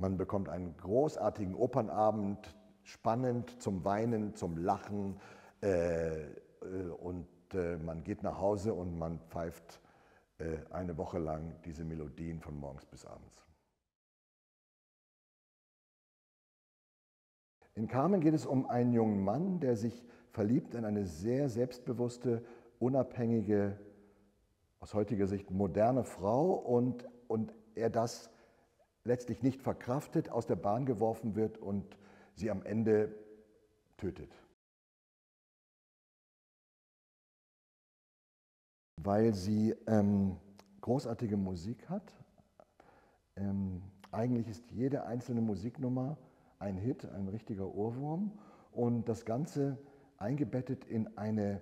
Man bekommt einen großartigen Opernabend, spannend zum Weinen, zum Lachen und man geht nach Hause und man pfeift eine Woche lang diese Melodien von morgens bis abends. In Carmen geht es um einen jungen Mann, der sich verliebt in eine sehr selbstbewusste, unabhängige, aus heutiger Sicht moderne Frau und er das letztlich nicht verkraftet, aus der Bahn geworfen wird und sie am Ende tötet. Weil sie großartige Musik hat. Eigentlich ist jede einzelne Musiknummer ein Hit, ein richtiger Ohrwurm und das Ganze eingebettet in eine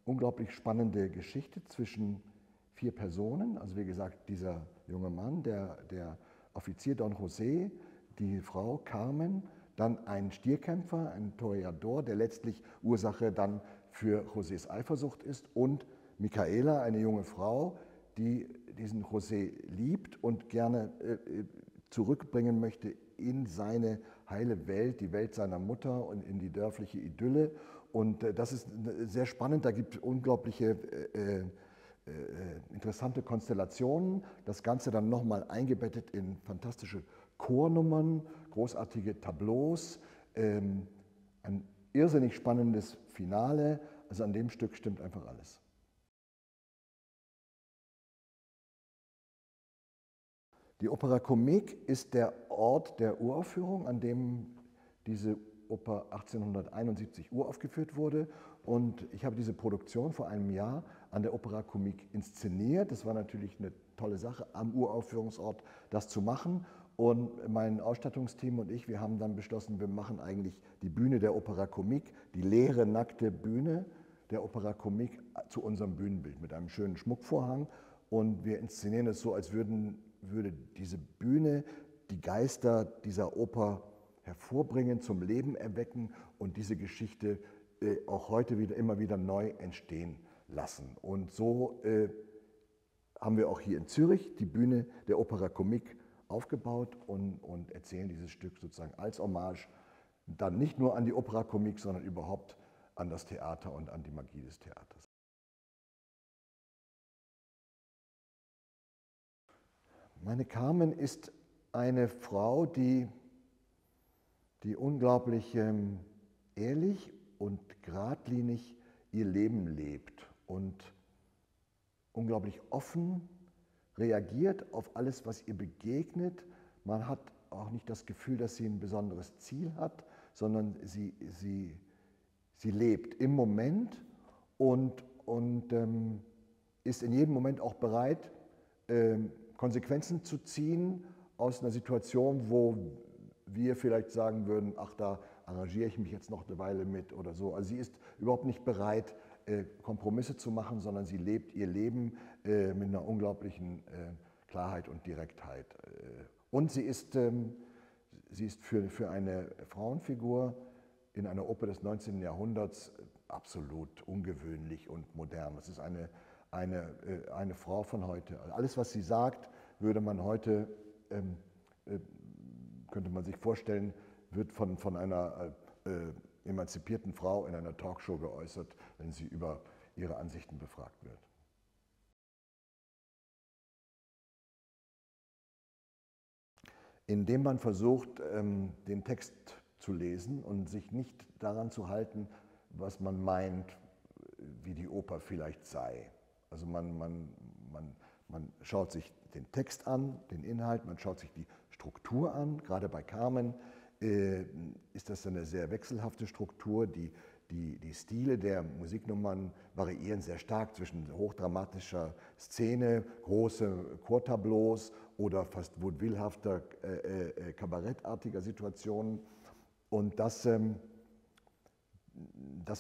unglaublich spannende Geschichte zwischen 4 Personen. Also wie gesagt, dieser junge Mann, der Offizier Don José, die Frau Carmen, dann ein Stierkämpfer, ein Toreador, der letztlich Ursache dann für Josés Eifersucht ist und Micaela, eine junge Frau, die diesen José liebt und gerne zurückbringen möchte in seine heile Welt, die Welt seiner Mutter und in die dörfliche Idylle. Und das ist sehr spannend, da gibt es unglaubliche interessante Konstellationen. Das Ganze dann nochmal eingebettet in fantastische Chornummern, großartige Tableaus, ein irrsinnig spannendes Finale. Also an dem Stück stimmt einfach alles. Die Opera Comique ist der Ort der Uraufführung, an dem diese Oper 1871 uraufgeführt wurde. Und ich habe diese Produktion vor einem Jahr an der Opera Comique inszeniert. Das war natürlich eine tolle Sache, am Uraufführungsort das zu machen. Und mein Ausstattungsteam und ich, wir haben dann beschlossen, wir machen eigentlich die Bühne der Opera Comique, die leere, nackte Bühne der Opera Comique zu unserem Bühnenbild mit einem schönen Schmuckvorhang. Und wir inszenieren es so, als würde diese Bühne die Geister dieser Oper hervorbringen, zum Leben erwecken und diese Geschichte auch heute immer wieder neu entstehen lassen. Und so haben wir auch hier in Zürich die Bühne der Opera Comique aufgebaut und erzählen dieses Stück sozusagen als Hommage dann nicht nur an die Opera Comique, sondern überhaupt an das Theater und an die Magie des Theaters. Meine Carmen ist eine Frau, die unglaublich ehrlich und geradlinig ihr Leben lebt und unglaublich offen reagiert auf alles, was ihr begegnet. Man hat auch nicht das Gefühl, dass sie ein besonderes Ziel hat, sondern sie lebt im Moment und ist in jedem Moment auch bereit, Konsequenzen zu ziehen aus einer Situation, wo wir vielleicht sagen würden, ach, da arrangiere ich mich jetzt noch eine Weile mit oder so. Also sie ist überhaupt nicht bereit, Kompromisse zu machen, sondern sie lebt ihr Leben mit einer unglaublichen Klarheit und Direktheit. Und sie ist für eine Frauenfigur in einer Oper des 19. Jahrhunderts absolut ungewöhnlich und modern. Es ist eine Frau von heute. Alles, was sie sagt, würde man heute, könnte man sich vorstellen, wird von einer emanzipierten Frau in einer Talkshow geäußert, wenn sie über ihre Ansichten befragt wird. Indem man versucht, den Text zu lesen und sich nicht daran zu halten, was man meint, wie die Oper vielleicht sei. Also man schaut sich den Text an, den Inhalt, man schaut sich die Struktur an. Gerade bei Carmen ist das eine sehr wechselhafte Struktur. Die Stile der Musiknummern variieren sehr stark zwischen hochdramatischer Szene, große Chortableaus oder fast vaudevillehafter, kabarettartiger Situationen. Und das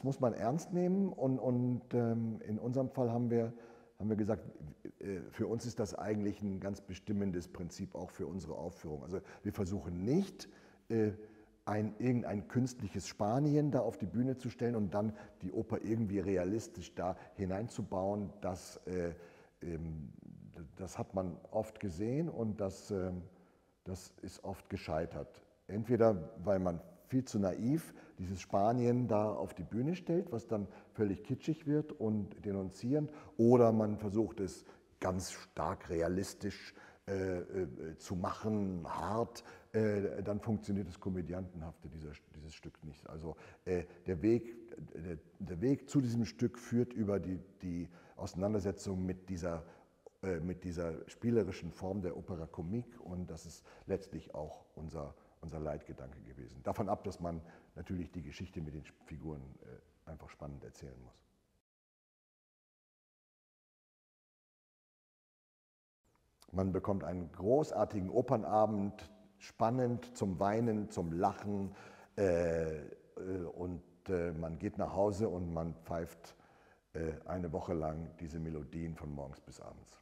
muss man ernst nehmen und in unserem Fall haben wir gesagt, für uns ist das eigentlich ein ganz bestimmendes Prinzip auch für unsere Aufführung. Also wir versuchen nicht, irgendein künstliches Spanien da auf die Bühne zu stellen und dann die Oper irgendwie realistisch da hineinzubauen. Das hat man oft gesehen und das das ist oft gescheitert. Entweder weil man viel zu naiv dieses Spanien da auf die Bühne stellt, was dann völlig kitschig wird und denunzierend, oder man versucht es ganz stark realistisch zu machen, hart, dann funktioniert das Komödiantenhafte dieses Stück nicht. Also der Weg zu diesem Stück führt über die Auseinandersetzung mit dieser spielerischen Form der Opera Comique, und das ist letztlich auch unser Leitgedanke gewesen. Davon ab, dass man natürlich die Geschichte mit den Figuren einfach spannend erzählen muss. Man bekommt einen großartigen Opernabend, spannend zum Weinen, zum Lachen, und man geht nach Hause und man pfeift eine Woche lang diese Melodien von morgens bis abends.